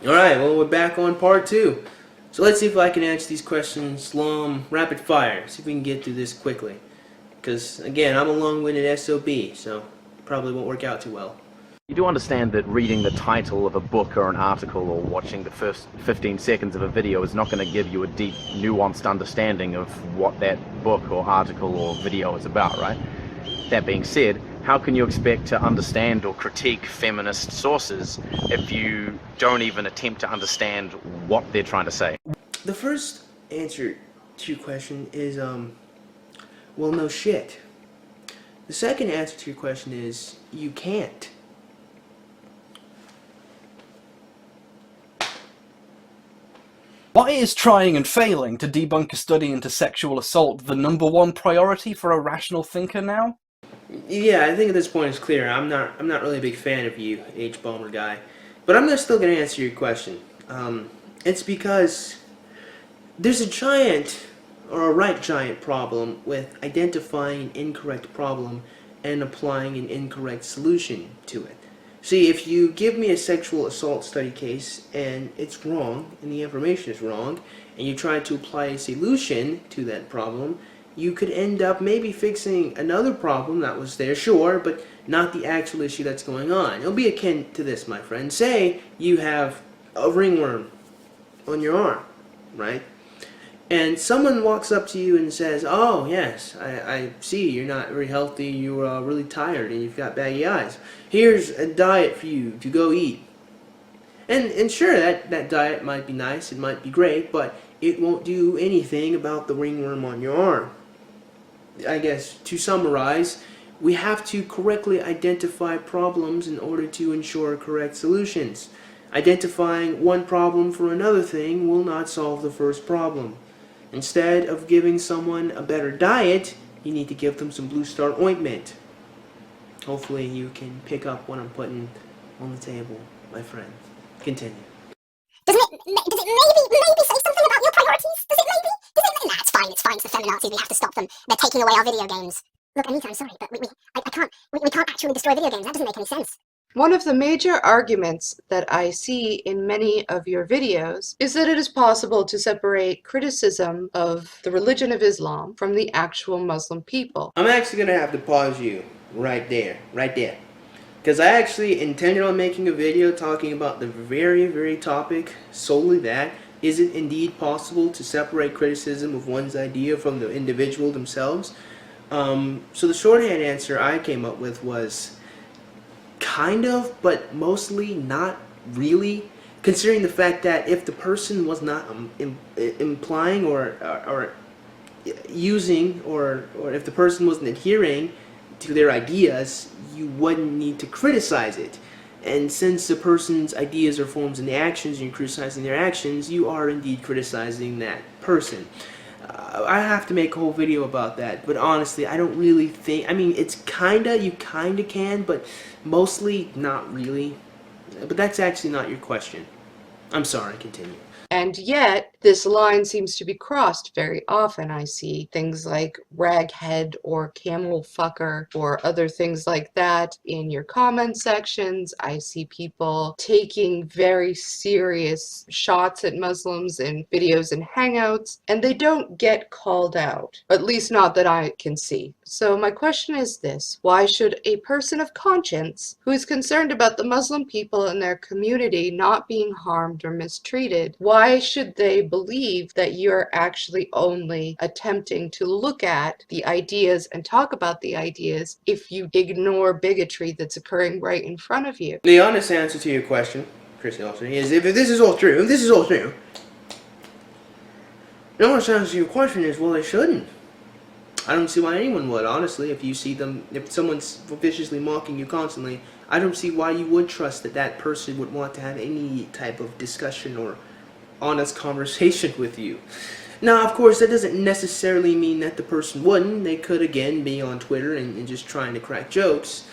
Alright, well, we're back on part 2. So let's see if I can answer these questions rapid fire. See if we can get through this quickly. Because, again, I'm a long-winded SOB, so probably won't work out too well. You do understand that reading the title of a book or an article or watching the first 15 seconds of a video is not going to give you a deep, nuanced understanding of what that book or article or video is about, right? That being said, how can you expect to understand or critique feminist sources if you don't even attempt to understand what they're trying to say? The first answer to your question is, well, no shit. The second answer to your question is, you can't. Why is trying and failing to debunk a study into sexual assault the #1 priority for a rational thinker now? Yeah, I think at this point it's clear. I'm not really a big fan of you, H-Bomber guy. But I'm still going to answer your question. It's because there's a giant, or a right giant problem with identifying an incorrect problem and applying an incorrect solution to it. See, if you give me a sexual assault study case and it's wrong, and the information is wrong, and you try to apply a solution to that problem, you could end up maybe fixing another problem that was there, sure, but not the actual issue that's going on. It'll be akin to this, my friend. Say you have a ringworm on your arm, right? And someone walks up to you and says, oh, yes, I see you're not very healthy, you're really tired, and you've got baggy eyes. Here's a diet for you to go eat. And sure, that diet might be nice, it might be great, but it won't do anything about the ringworm on your arm. I guess, to summarize, we have to correctly identify problems in order to ensure correct solutions. Identifying one problem for another thing will not solve the first problem. Instead of giving someone a better diet, you need to give them some Blue Star ointment. Hopefully you can pick up what I'm putting on the table, my friend. Continue. Does it maybe say something about your priorities? Does it maybe? Nah, it's fine, it's the feminazis, we have to stop them. They're taking away our video games. Look, Anita, I'm sorry, but we can't actually destroy video games. That doesn't make any sense. One of the major arguments that I see in many of your videos is that it is possible to separate criticism of the religion of Islam from the actual Muslim people. I'm actually going to have to pause you right there. Because I actually intended on making a video talking about the very topic, solely that. Is it indeed possible to separate criticism of one's idea from the individual themselves? So the shorthand answer I came up with was kind of, but mostly not really, considering the fact that if the person was not implying or using, or if the person wasn't adhering to their ideas, you wouldn't need to criticize it. And since the person's ideas are forms in the actions, and you're criticizing their actions, you are indeed criticizing that person. I have to make a whole video about that, but honestly, I don't really think, I mean, it's you kinda can, but mostly not really. But that's actually not your question. I'm sorry, continue. And yet, this line seems to be crossed very often. I see things like raghead or camel fucker or other things like that in your comment sections. I see people taking very serious shots at Muslims in videos and hangouts, and they don't get called out, at least not that I can see. So my question is this: why should a person of conscience who is concerned about the Muslim people and their community not being harmed or mistreated, why should they believe that you're actually only attempting to look at the ideas and talk about the ideas if you ignore bigotry that's occurring right in front of you? The honest answer to your question, Chris Olson, is if this is all true, the honest answer to your question is, well, they shouldn't. I don't see why anyone would, honestly. If someone's viciously mocking you constantly, I don't see why you would trust that person would want to have any type of discussion or honest conversation with you. Now, of course, that doesn't necessarily mean that the person wouldn't. They could, again, be on Twitter and just trying to crack jokes.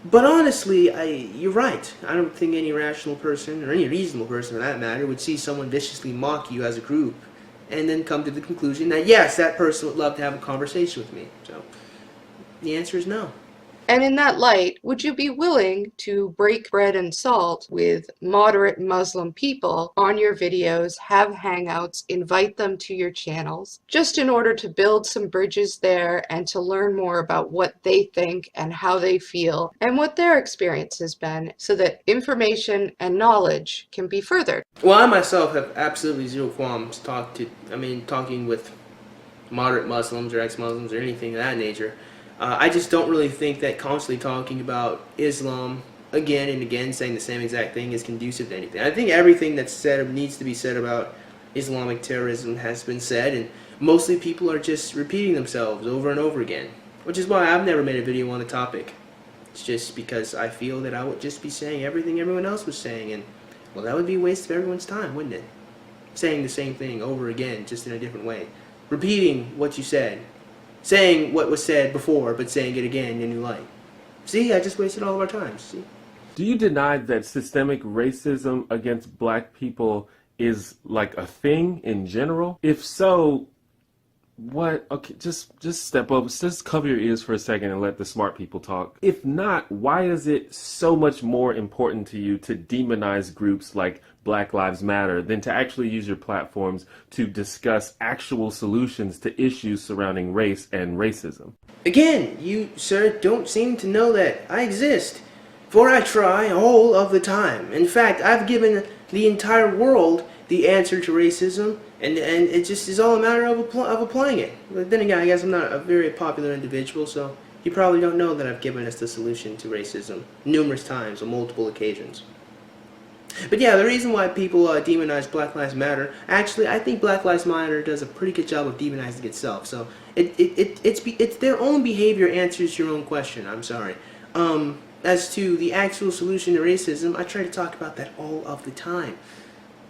But honestly, you're right. I don't think any rational person, or any reasonable person for that matter, would see someone viciously mock you as a group and then come to the conclusion that, yes, that person would love to have a conversation with me. So, the answer is no. And in that light, would you be willing to break bread and salt with moderate Muslim people on your videos, have hangouts, invite them to your channels, just in order to build some bridges there and to learn more about what they think and how they feel and what their experience has been, so that information and knowledge can be furthered? Well, I myself have absolutely zero qualms talking with moderate Muslims or ex-Muslims or anything of that nature. I just don't really think that constantly talking about Islam again and again, saying the same exact thing, is conducive to anything. I think everything that's said or needs to be said about Islamic terrorism has been said, and mostly people are just repeating themselves over and over again, which is why I've never made a video on the topic. It's just because I feel that I would just be saying everything everyone else was saying, and well, that would be a waste of everyone's time, wouldn't it? Saying the same thing over again, just in a different way. Repeating what you said. Saying what was said before, but saying it again in a new light. See, I just wasted all of our time, see? Do you deny that systemic racism against black people is like a thing in general? If so, what? Okay, just step up, just cover your ears for a second and let the smart people talk. If not, why is it so much more important to you to demonize groups like Black Lives Matter than to actually use your platforms to discuss actual solutions to issues surrounding race and racism? Again, you, sir, don't seem to know that I exist, for I try all of the time. In fact, I've given the entire world the answer to racism, and it just is all a matter of applying it. But then again, I guess I'm not a very popular individual, so you probably don't know that I've given us the solution to racism numerous times on multiple occasions. But yeah, the reason why people demonize Black Lives Matter, actually, I think Black Lives Matter does a pretty good job of demonizing itself. So it's their own behavior answers your own question. I'm sorry. As to the actual solution to racism, I try to talk about that all of the time.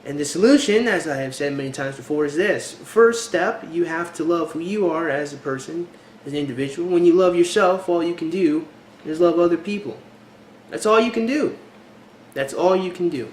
And the solution, as I have said many times before, is this. First step, you have to love who you are as a person, as an individual. When you love yourself, all you can do is love other people. That's all you can do. That's all you can do.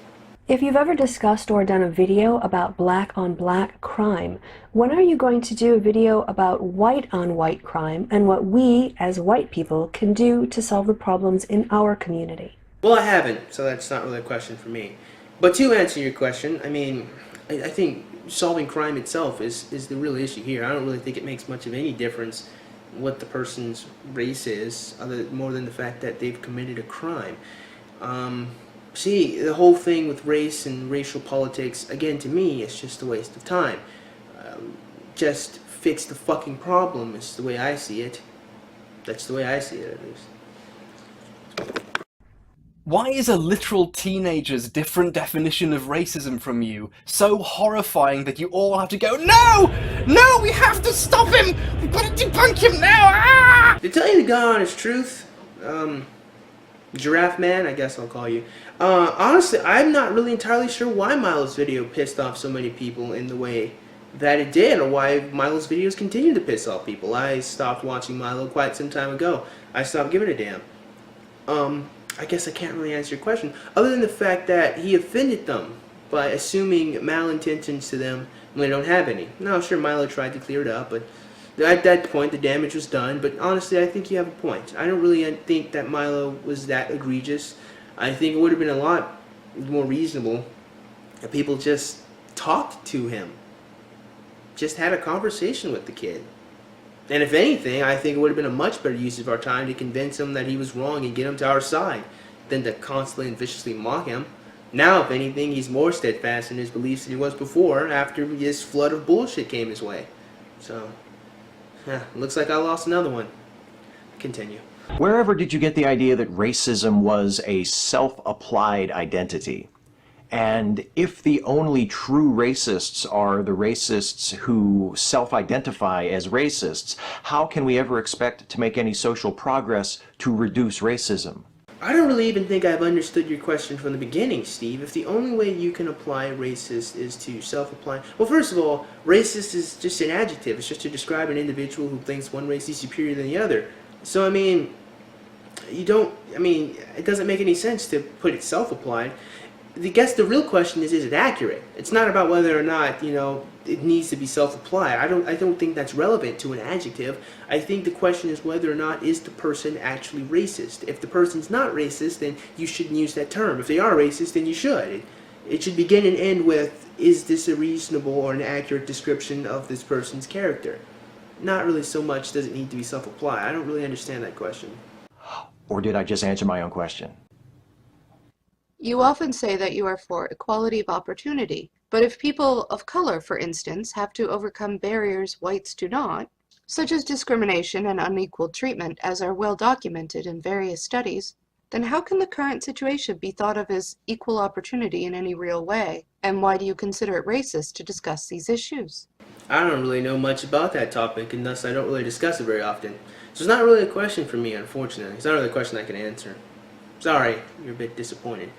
If you've ever discussed or done a video about black-on-black crime, when are you going to do a video about white-on-white crime and what we, as white people, can do to solve the problems in our community? Well, I haven't, so that's not really a question for me. But to answer your question, I mean, I think solving crime itself is the real issue here. I don't really think it makes much of any difference what the person's race is, more than the fact that they've committed a crime. See, the whole thing with race and racial politics, again, to me, it's just a waste of time. Just fix the fucking problem is the way I see it. That's the way I see it, at least. Why is a literal teenager's different definition of racism from you so horrifying that you all have to go, no! No, we have to stop him! We've got to debunk him now! Ah! To tell you the God honest truth, Giraffe Man, I guess I'll call you. Honestly, I'm not really entirely sure why Milo's video pissed off so many people in the way that it did, or why Milo's videos continue to piss off people. I stopped watching Milo quite some time ago. I stopped giving a damn. I guess I can't really answer your question, other than the fact that he offended them by assuming malintentions to them when they don't have any. Now, sure, Milo tried to clear it up, but at that point, the damage was done. But honestly, I think you have a point. I don't really think that Milo was that egregious. I think it would have been a lot more reasonable if people just talked to him. Just had a conversation with the kid. And if anything, I think it would have been a much better use of our time to convince him that he was wrong and get him to our side than to constantly and viciously mock him. Now, if anything, he's more steadfast in his beliefs than he was before after this flood of bullshit came his way. So, yeah, looks like I lost another one. Continue. Wherever did you get the idea that racism was a self-applied identity? And if the only true racists are the racists who self-identify as racists, how can we ever expect to make any social progress to reduce racism? I don't really even think I've understood your question from the beginning, Steve. If the only way you can apply racist is to self-apply... Well, first of all, racist is just an adjective. It's just to describe an individual who thinks one race is superior than the other. So, I mean, it doesn't make any sense to put it self-applied. I guess the real question is it accurate? It's not about whether or not, it needs to be self-applied. I don't think that's relevant to an adjective. I think the question is whether or not is the person actually racist. If the person's not racist, then you shouldn't use that term. If they are racist, then you should. It should begin and end with, is this a reasonable or an accurate description of this person's character? Not really so much does it need to be self-applied. I don't really understand that question. Or did I just answer my own question? You often say that you are for equality of opportunity, but if people of color, for instance, have to overcome barriers whites do not, such as discrimination and unequal treatment as are well documented in various studies, then how can the current situation be thought of as equal opportunity in any real way? And why do you consider it racist to discuss these issues? I don't really know much about that topic, and thus I don't really discuss it very often. So it's not really a question for me, unfortunately. It's not really a question I can answer. Sorry, you're a bit disappointed.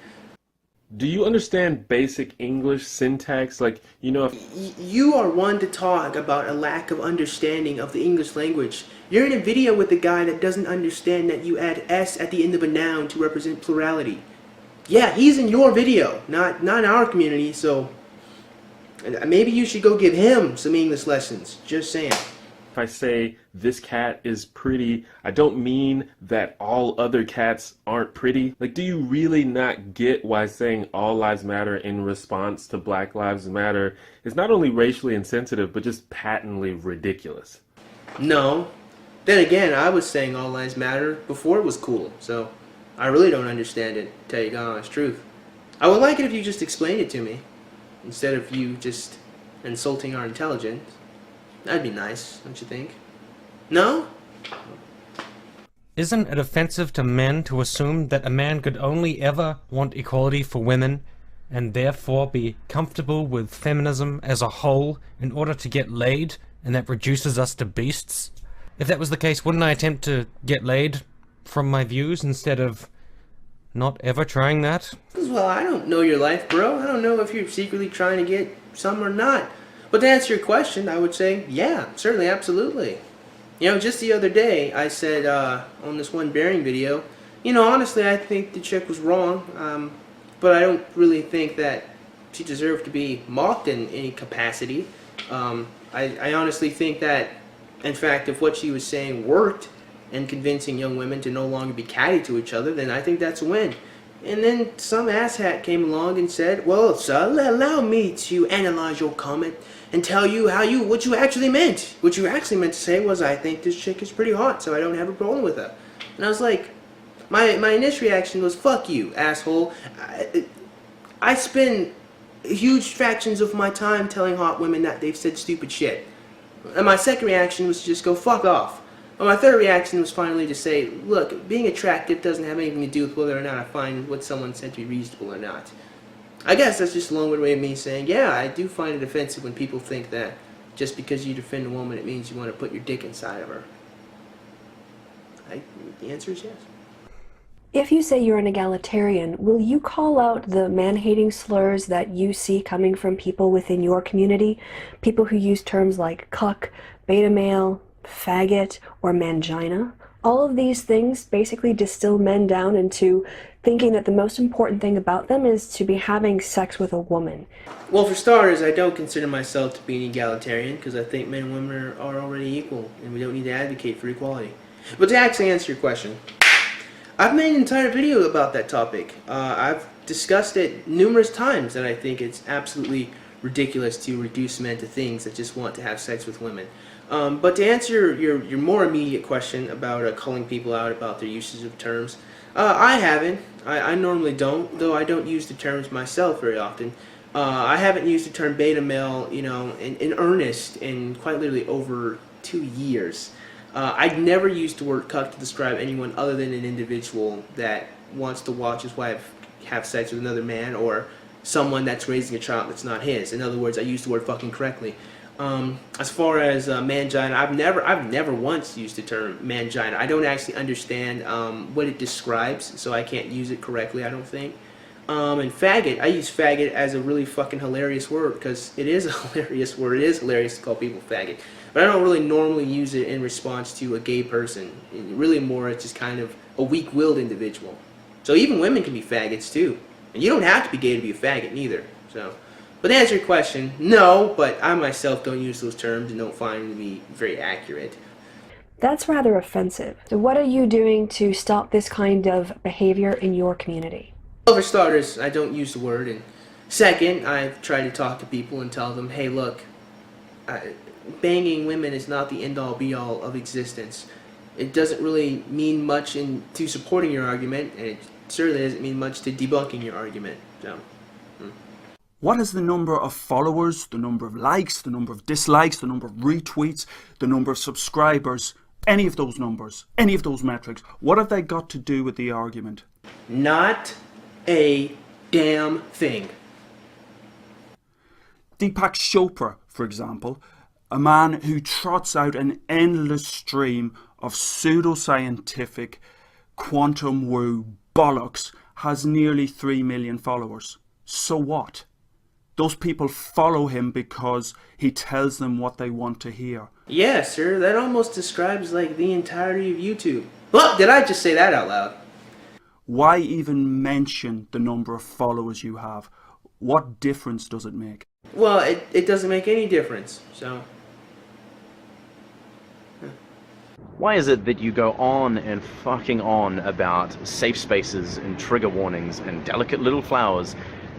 Do you understand basic English syntax? Like, if... You are one to talk about a lack of understanding of the English language. You're in a video with a guy that doesn't understand that you add S at the end of a noun to represent plurality. Yeah, he's in your video, not in our community, so maybe you should go give him some English lessons. Just saying. If I say this cat is pretty, I don't mean that all other cats aren't pretty. Like, do you really not get why saying all lives matter in response to Black Lives Matter is not only racially insensitive, but just patently ridiculous? No. Then again, I was saying all lives matter before it was cool, so I really don't understand it, to tell you the honest truth. I would like it if you just explained it to me, instead of you just insulting our intelligence. That'd be nice, don't you think? No? Isn't it offensive to men to assume that a man could only ever want equality for women, and therefore be comfortable with feminism as a whole in order to get laid, and that reduces us to beasts? If that was the case, wouldn't I attempt to get laid from my views instead of not ever trying that? Well, I don't know your life, bro. I don't know if you're secretly trying to get some or not. But to answer your question, I would say, yeah, certainly, absolutely. Just the other day, I said on this one bearing video, honestly, I think the chick was wrong, but I don't really think that she deserved to be mocked in any capacity. I honestly think that, in fact, if what she was saying worked in convincing young women to no longer be catty to each other, then I think that's a win. And then some asshat came along and said, well, sir, allow me to analyze your comment and tell you what you actually meant. What you actually meant to say was, I think this chick is pretty hot, so I don't have a problem with her. And I was like, my initial reaction was, fuck you, asshole. I spend huge fractions of my time telling hot women that they've said stupid shit. And my second reaction was to just go fuck off. And my third reaction was finally to say, look, being attractive doesn't have anything to do with whether or not I find what someone said to be reasonable or not. I guess that's just a long way of me saying, yeah, I do find it offensive when people think that just because you defend a woman, it means you want to put your dick inside of her. The answer is yes. If you say you're an egalitarian, will you call out the man-hating slurs that you see coming from people within your community? People who use terms like cuck, beta male, faggot, or mangina? All of these things basically distill men down into thinking that the most important thing about them is to be having sex with a woman. Well, for starters, I don't consider myself to be an egalitarian because I think men and women are already equal and we don't need to advocate for equality. But to actually answer your question, I've made an entire video about that topic. I've discussed it numerous times that I think it's absolutely ridiculous to reduce men to things that just want to have sex with women. But to answer your more immediate question about calling people out about their usage of terms, I haven't. I normally don't, though I don't use the terms myself very often. I haven't used the term beta male, in earnest in quite literally over 2 years. I'd never used the word cuck to describe anyone other than an individual that wants to watch his wife have sex with another man or someone that's raising a child that's not his. In other words, I used the word fucking correctly. As far as mangina, I've never once used the term mangina. I don't actually understand what it describes, so I can't use it correctly, I don't think. And faggot, I use faggot as a really fucking hilarious word because it is a hilarious word. It is hilarious to call people faggot. But I don't really normally use it in response to a gay person. Really more, it's just kind of a weak-willed individual. So even women can be faggots too. And you don't have to be gay to be a faggot, neither. So, but to answer your question, no, but I myself don't use those terms and don't find them to be very accurate. That's rather offensive. So what are you doing to stop this kind of behavior in your community? Well, for starters, I don't use the word, and second, I've tried to talk to people and tell them, hey, look, banging women is not the end-all be-all of existence. It doesn't really mean much to supporting your argument, and it certainly doesn't mean much to debunking your argument. So, What is the number of followers, the number of likes, the number of dislikes, the number of retweets, the number of subscribers, any of those numbers, any of those metrics, what have they got to do with the argument? Not a damn thing. Deepak Chopra, for example, a man who trots out an endless stream of pseudoscientific quantum woo bollocks, has nearly 3 million followers. So what? Those people follow him because he tells them what they want to hear. Yeah, sir, that almost describes like the entirety of YouTube. Look, did I just say that out loud? Why even mention the number of followers you have? What difference does it make? Well, it doesn't make any difference, so... Why is it that you go on and fucking on about safe spaces and trigger warnings and delicate little flowers,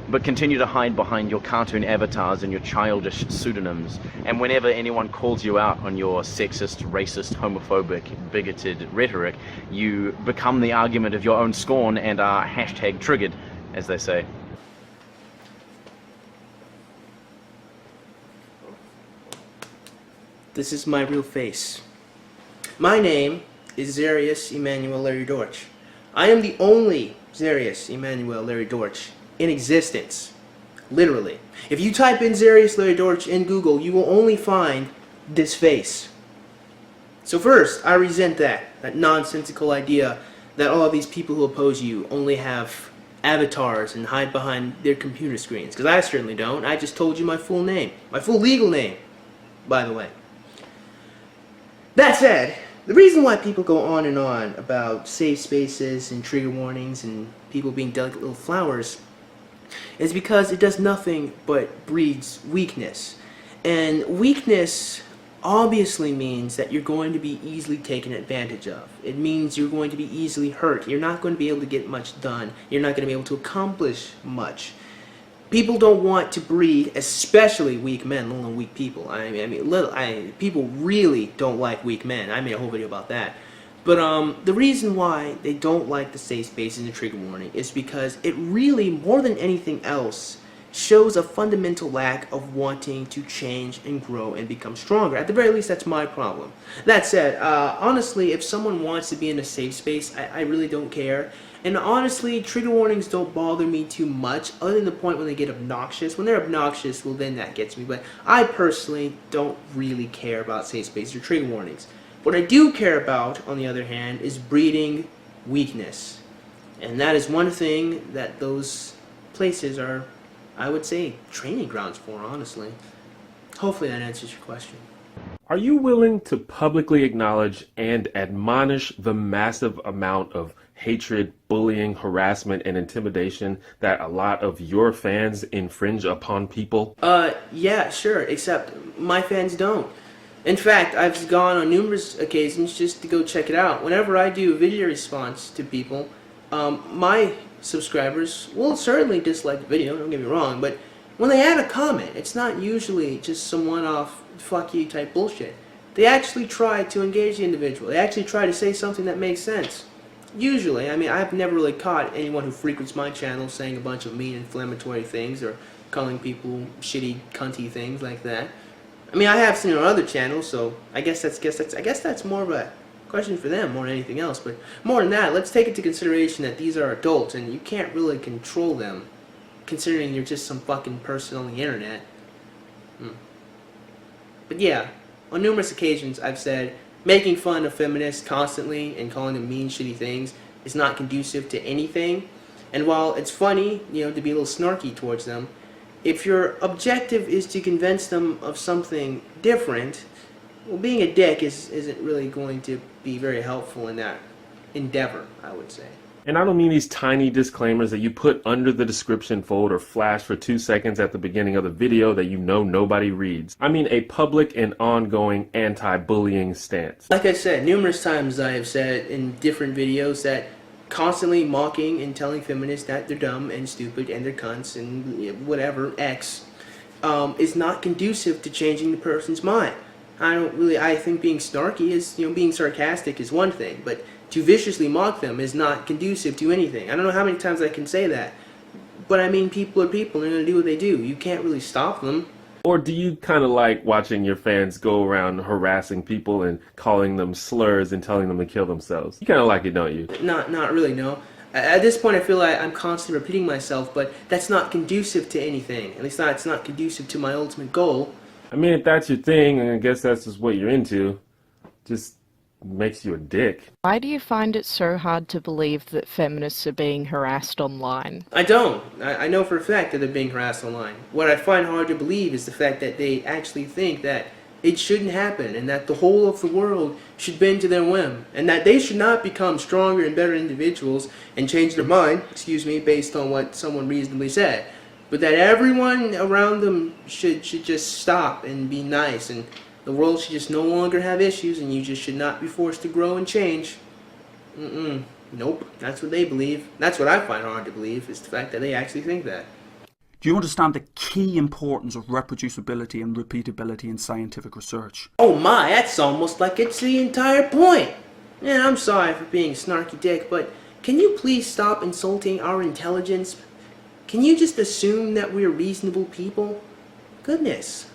but continue to hide behind your cartoon avatars and your childish pseudonyms, and whenever anyone calls you out on your sexist, racist, homophobic, bigoted rhetoric, you become the argument of your own scorn and are hashtag triggered, as they say? This is my real face. My name is Zarius Emanuel Larry Dorch. I am the only Zarius Emanuel Larry Dorch in existence. Literally. If you type in Zarius Larry Dorch in Google, you will only find this face. So first, I resent that nonsensical idea that all of these people who oppose you only have avatars and hide behind their computer screens. Because I certainly don't. I just told you my full name. My full legal name, by the way. That said, the reason why people go on and on about safe spaces and trigger warnings and people being delicate little flowers is because it does nothing but breeds weakness. And weakness obviously means that you're going to be easily taken advantage of. It means you're going to be easily hurt. You're not going to be able to get much done. You're not going to be able to accomplish much. People don't want to breed, especially weak men, let alone weak people. People really don't like weak men. I made a whole video about that. But the reason why they don't like the safe spaces and the trigger warning is because it really, more than anything else, shows a fundamental lack of wanting to change and grow and become stronger. At the very least, that's my problem. That said, honestly, if someone wants to be in a safe space, I really don't care. And honestly, trigger warnings don't bother me too much, other than the point when they get obnoxious. When they're obnoxious, well then that gets me. But I personally don't really care about safe spaces or trigger warnings. What I do care about, on the other hand, is breeding weakness. And that is one thing that those places are, I would say, training grounds for, honestly. Hopefully that answers your question. Are you willing to publicly acknowledge and admonish the massive amount of hatred, bullying, harassment, and intimidation that a lot of your fans infringe upon people? Yeah, sure, except my fans don't. In fact, I've gone on numerous occasions just to go check it out. Whenever I do a video response to people, my subscribers will certainly dislike the video, don't get me wrong, but when they add a comment, it's not usually just some one-off fuck you type bullshit. They actually try to engage the individual. They actually try to say something that makes sense. Usually, I mean, I've never really caught anyone who frequents my channel saying a bunch of mean, inflammatory things or calling people shitty, cunty things like that. I mean, I have seen it on other channels, so I guess that's more of a question for them more than anything else. But more than that, let's take into consideration that these are adults and you can't really control them, considering you're just some fucking person on the internet. But yeah, on numerous occasions I've said making fun of feminists constantly and calling them mean, shitty things is not conducive to anything. And while it's funny, you know, to be a little snarky towards them, if your objective is to convince them of something different, well, being a dick isn't really going to be very helpful in that endeavor, I would say. And I don't mean these tiny disclaimers that you put under the description fold or flash for 2 seconds at the beginning of the video that you know nobody reads. I mean a public and ongoing anti-bullying stance. Like I said, numerous times I have said in different videos that constantly mocking and telling feminists that they're dumb and stupid and they're cunts and whatever, X, is not conducive to changing the person's mind. I think being snarky is, being sarcastic is one thing, but to viciously mock them is not conducive to anything. I don't know how many times I can say that, but I mean, people are people, they're going to do what they do. You can't really stop them. Or do you kind of like watching your fans go around harassing people and calling them slurs and telling them to kill themselves? You kind of like it, don't you? Not really, no. At this point, I feel like I'm constantly repeating myself, but that's not conducive to anything. At least it's not conducive to my ultimate goal. I mean, if that's your thing, and I guess that's just what you're into, just makes you a dick. Why do you find it so hard to believe that feminists are being harassed online? I don't. I know for a fact that they're being harassed online. What I find hard to believe is the fact that they actually think that it shouldn't happen and that the whole of the world should bend to their whim and that they should not become stronger and better individuals and change their mind, based on what someone reasonably said. But that everyone around them should just stop and be nice, and the world should just no longer have issues, and you just should not be forced to grow and change. Nope. That's what they believe. That's what I find hard to believe, is the fact that they actually think that. Do you understand the key importance of reproducibility and repeatability in scientific research? Oh my, that's almost like it's the entire point. And I'm sorry for being a snarky dick, but can you please stop insulting our intelligence? Can you just assume that we're reasonable people? Goodness.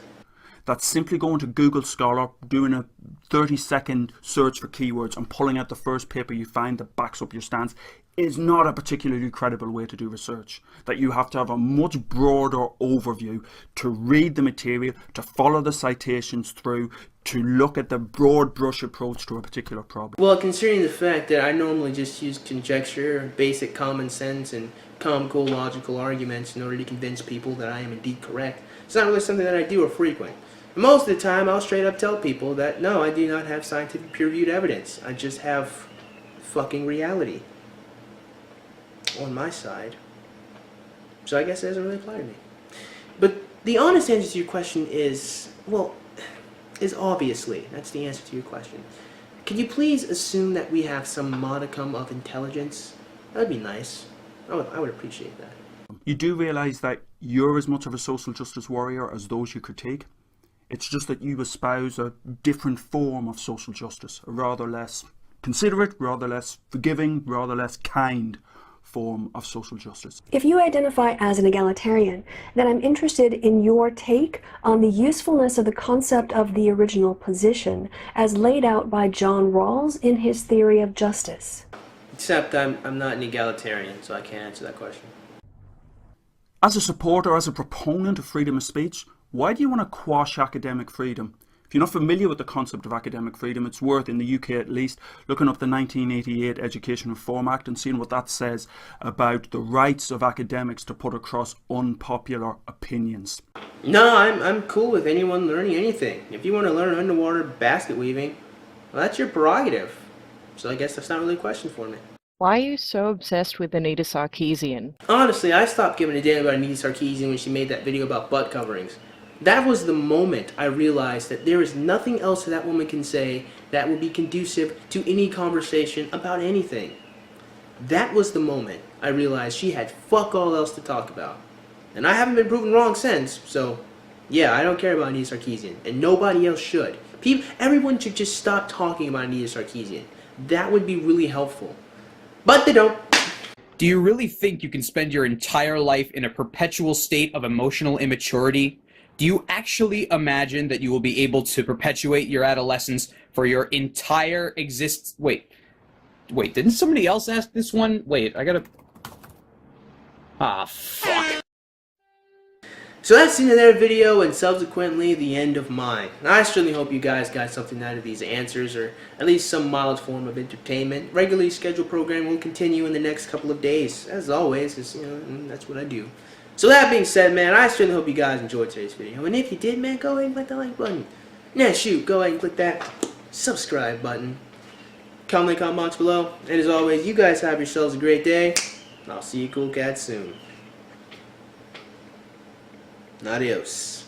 That's simply going to Google Scholar, doing a 30-second search for keywords and pulling out the first paper you find that backs up your stance is not a particularly credible way to do research. That you have to have a much broader overview, to read the material, to follow the citations through, to look at the broad brush approach to a particular problem. Well, considering the fact that I normally just use conjecture, basic common sense, and comical logical arguments in order to convince people that I am indeed correct, it's not really something that I do or frequent. Most of the time, I'll straight up tell people that no, I do not have scientific peer-reviewed evidence. I just have fucking reality on my side. So I guess it doesn't really apply to me. But the honest answer to your question is, well, is obviously. That's the answer to your question. Can you please assume that we have some modicum of intelligence? That would be nice. I would appreciate that. You do realise that you're as much of a social justice warrior as those you critique? It's just that you espouse a different form of social justice, a rather less considerate, rather less forgiving, rather less kind form of social justice. If you identify as an egalitarian, then I'm interested in your take on the usefulness of the concept of the original position as laid out by John Rawls in his theory of justice. Except I'm not an egalitarian, so I can't answer that question. As a supporter, as a proponent of freedom of speech, why do you want to quash academic freedom? If you're not familiar with the concept of academic freedom, it's worth, in the UK at least, looking up the 1988 Education Reform Act and seeing what that says about the rights of academics to put across unpopular opinions. No, I'm cool with anyone learning anything. If you want to learn underwater basket weaving, well, that's your prerogative. So I guess that's not really a question for me. Why are you so obsessed with Anita Sarkeesian? Honestly, I stopped giving a damn about Anita Sarkeesian when she made that video about butt coverings. That was the moment I realized that there is nothing else that woman can say that will be conducive to any conversation about anything. That was the moment I realized she had fuck all else to talk about. And I haven't been proven wrong since, so yeah, I don't care about Anita Sarkeesian, and nobody else should. Everyone should just stop talking about Anita Sarkeesian. That would be really helpful. But they don't. Do you really think you can spend your entire life in a perpetual state of emotional immaturity? Do you actually imagine that you will be able to perpetuate your adolescence for your entire existence? Wait, didn't somebody else ask this one? Wait, I gotta... Ah, fuck. So that's the end of their video, and subsequently the end of mine. I certainly hope you guys got something out of these answers, or at least some mild form of entertainment. Regularly scheduled program will continue in the next couple of days, as always, because that's what I do. So that being said, man, I certainly hope you guys enjoyed today's video. And if you did, man, go ahead and click that like button. Nah, shoot, go ahead and click that subscribe button. comment in the comment box below. And as always, you guys have yourselves a great day. I'll see you cool cats soon. Adios.